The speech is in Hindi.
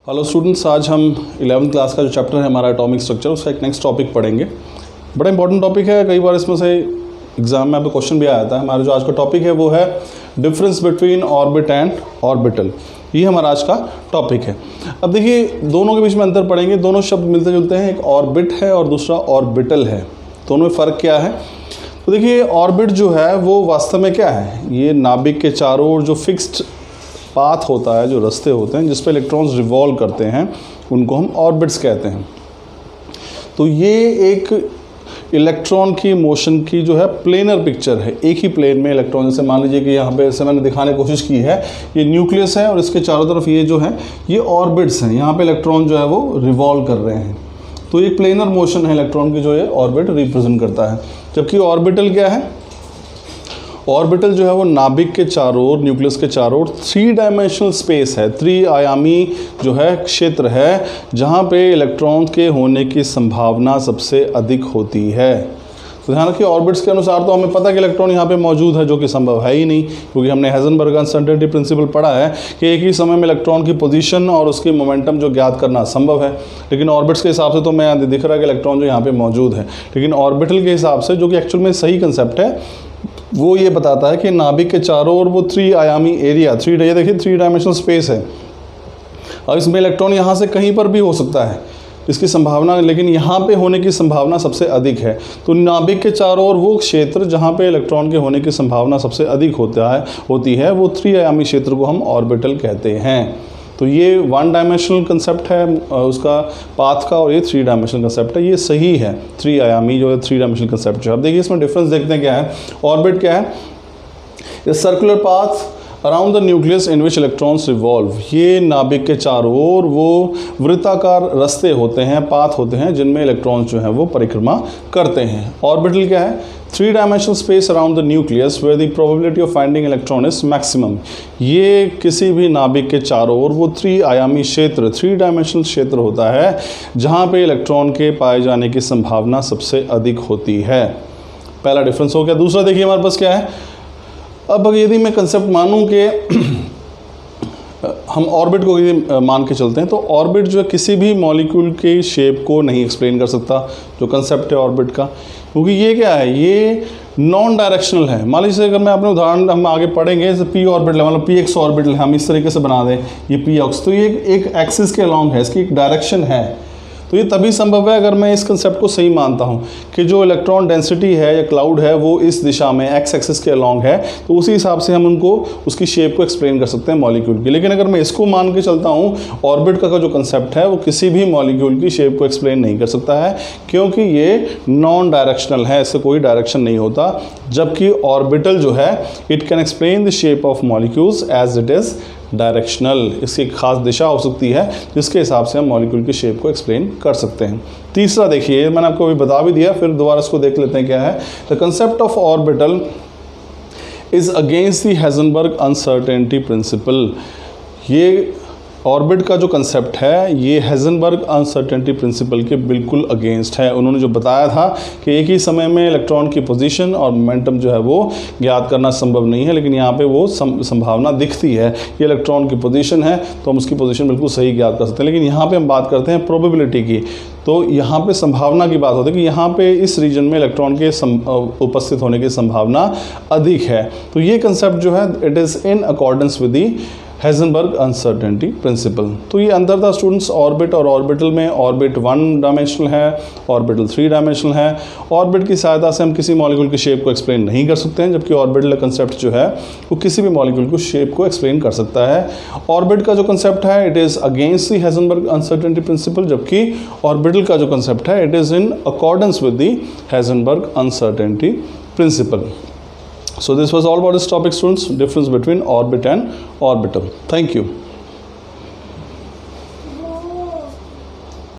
हेलो स्टूडेंट्स, आज हम 11th क्लास का जो चैप्टर है हमारा एटॉमिक स्ट्रक्चर, उसका एक नेक्स्ट टॉपिक पढ़ेंगे। बड़ा इंपॉर्टेंट टॉपिक है, कई बार इसमें से एग्जाम में आपको क्वेश्चन भी आया था। हमारा जो आज का टॉपिक है वो है difference between orbit and orbital. ये हमारा आज का टॉपिक है। अब देखिए, दोनों के बीच में अंतर पढ़ेंगे। दोनों शब्द मिलते जुलते हैं, एक ऑर्बिट है और दूसरा ऑर्बिटल है। दोनों में फ़र्क क्या है? तो देखिए, ऑर्बिट जो है वो वास्तव में क्या है, ये नाभिक के चारों ओर जो फिक्स्ड पाथ होता है, जो रास्ते होते हैं जिस पे इलेक्ट्रॉन्स रिवॉल्व करते हैं, उनको हम ऑर्बिट्स कहते हैं। तो ये एक इलेक्ट्रॉन की मोशन की जो है प्लेनर पिक्चर है। एक ही प्लेन में इलेक्ट्रॉन, जैसे मान लीजिए कि यहाँ पे ऐसे मैंने दिखाने की कोशिश की है, ये न्यूक्लियस है और इसके चारों तरफ ये जो है ये ऑर्बिट्स हैं। यहाँ पे इलेक्ट्रॉन जो है वो रिवॉल्व कर रहे हैं। तो एक प्लेनर मोशन है इलेक्ट्रॉन की, जो ये ऑर्बिट रिप्रेजेंट करता है। जबकि ऑर्बिटल क्या है? ऑर्बिटल जो है वो नाभिक के चारों ओर, न्यूक्लियस के चारों ओर 3 डायमेंशनल स्पेस है, 3 आयामी जो है क्षेत्र है, जहाँ पे इलेक्ट्रॉन के होने की संभावना सबसे अधिक होती है। तो ध्यान रखिए, ऑर्बिट्स के अनुसार तो हमें पता है कि इलेक्ट्रॉन यहाँ पे मौजूद है, जो कि संभव है ही नहीं, क्योंकि हमने हाइजेनबर्ग अनसर्टेनिटी प्रिंसिपल पढ़ा है कि एक ही समय में इलेक्ट्रॉन की पोजीशन और उसकी मोमेंटम जो ज्ञात करना संभव है। लेकिन ऑर्बिट्स के हिसाब से तो मैं दिख रहा है कि इलेक्ट्रॉन जो यहाँ पे मौजूद है। लेकिन ऑर्बिटल के हिसाब से, जो कि एक्चुअल में सही कंसेप्ट है, वो ये बताता है कि नाभिक के चारों ओर वो 3 आयामी एरिया, ये देखिए 3 डायमेंशनल स्पेस है। अब इसमें इलेक्ट्रॉन यहाँ से कहीं पर भी हो सकता है, इसकी संभावना, लेकिन यहाँ पे होने की संभावना सबसे अधिक है। तो नाभिक के चारों ओर वो क्षेत्र जहाँ पे इलेक्ट्रॉन के होने की संभावना सबसे अधिक होती है, वो 3 आयामी क्षेत्र को हम ऑर्बिटल कहते हैं। तो ये 1 डायमेंशनल कंसेप्ट है उसका पाथ का, और ये 3 डायमेंशनल कंसेप्ट है। ये सही है, 3 आयामी जो है 3 डायमेंशनल कंसेप्ट जो है। अब देखिए, इसमें डिफरेंस देखते हैं क्या है। ऑर्बिट क्या है? ये circular path around the nucleus in which electrons revolve. ये नाभिक के चारों ओर वो वृत्ताकार रास्ते होते हैं, पाथ होते हैं, जिनमें इलेक्ट्रॉन्स जो हैं वो परिक्रमा करते हैं। ऑर्बिटल क्या है? 3 dimensional space around the nucleus where the probability of finding electron is maximum. ये किसी भी नाभिक के चारों ओर वो 3 आयामी क्षेत्र, 3 डायमेंशनल क्षेत्र होता है, जहाँ पे इलेक्ट्रॉन के पाए जाने की संभावना सबसे अधिक होती है। पहला डिफरेंस हो गया। दूसरा देखिए हमारे पास क्या है। अब यदि मैं कंसेप्ट मानूं कि हम ऑर्बिट को यदि मान के चलते हैं, तो ऑर्बिट जो है किसी भी मॉलिक्यूल के शेप को नहीं एक्सप्लेन कर सकता, जो कंसेप्ट है ऑर्बिट का। क्योंकि ये क्या है, ये नॉन डायरेक्शनल है। मान लीजिए अगर मैं अपने उदाहरण हम आगे पढ़ेंगे, जैसे पी ऑर्बिटल, मतलब पी एक्स ऑर्बिटल हम इस तरीके से बना दें, ये पी एक्स, तो ये एक एक्सिस के अलॉन्ग है, इसकी एक डायरेक्शन है। तो ये तभी संभव है अगर मैं इस कंसेप्ट को सही मानता हूँ कि जो इलेक्ट्रॉन डेंसिटी है या क्लाउड है वो इस दिशा में एक्स एक्सिस के अलॉन्ग है, तो उसी हिसाब से हम उनको, उसकी शेप को एक्सप्लेन कर सकते हैं मॉलिक्यूल की। लेकिन अगर मैं इसको मान के चलता हूँ, ऑर्बिट का जो कंसेप्ट है वो किसी भी मॉलिक्यूल की शेप को एक्सप्लेन नहीं कर सकता है, क्योंकि ये नॉन डायरेक्शनल है, इससे कोई डायरेक्शन नहीं होता। जबकि ऑर्बिटल जो है, it can explain the shape of molecules as it is directional. इसकी एक खास दिशा हो सकती है जिसके हिसाब से हम मॉलिक्यूल की शेप को एक्सप्लेन कर सकते हैं। तीसरा देखिए, मैंने आपको अभी बता भी दिया, फिर दोबारा इसको देख लेते हैं क्या है। The concept of orbital is against the Heisenberg uncertainty principle. ये ऑर्बिट का जो कंसेप्ट है, ये हाइजेनबर्ग अनसर्टेनिटी प्रिंसिपल के बिल्कुल अगेंस्ट है। उन्होंने जो बताया था कि एक ही समय में इलेक्ट्रॉन की पोजीशन और मोमेंटम जो है वो ज्ञात करना संभव नहीं है, लेकिन यहाँ पे वो संभावना दिखती है। ये इलेक्ट्रॉन की पोजीशन है तो हम उसकी पोजीशन बिल्कुल सही ज्ञात कर सकते हैं। लेकिन यहाँ पे हम बात करते हैं प्रोबेबिलिटी की, तो यहाँ पे संभावना की बात होती है कि यहाँ पे इस रीजन में इलेक्ट्रॉन के उपस्थित होने की संभावना अधिक है। तो ये कंसेप्ट जो है, it is in accordance with the Heisenberg uncertainty principle. तो ये अंतर था स्टूडेंट्स ऑर्बिट और ऑर्बिटल में। ऑर्बिट 1 डायमेंशनल है, ऑर्बिटल 3 डायमेंशनल है। ऑर्बिट की सहायता से हम किसी मॉलिक्यूल की शेप को एक्सप्लेन नहीं कर सकते हैं, जबकि ऑर्बिटल कंसेप्ट जो है वो किसी भी मॉलिक्यूल को शेप को एक्सप्लेन कर सकता है। ऑर्बिट का जो कंसेप्ट है, it is against the Heisenberg uncertainty principle, जबकि ऑर्बिटल का जो कंसेप्ट है, it is in accordance with the Heisenberg uncertainty principle. So this was all about this topic, students, difference between orbit and orbital. Thank you.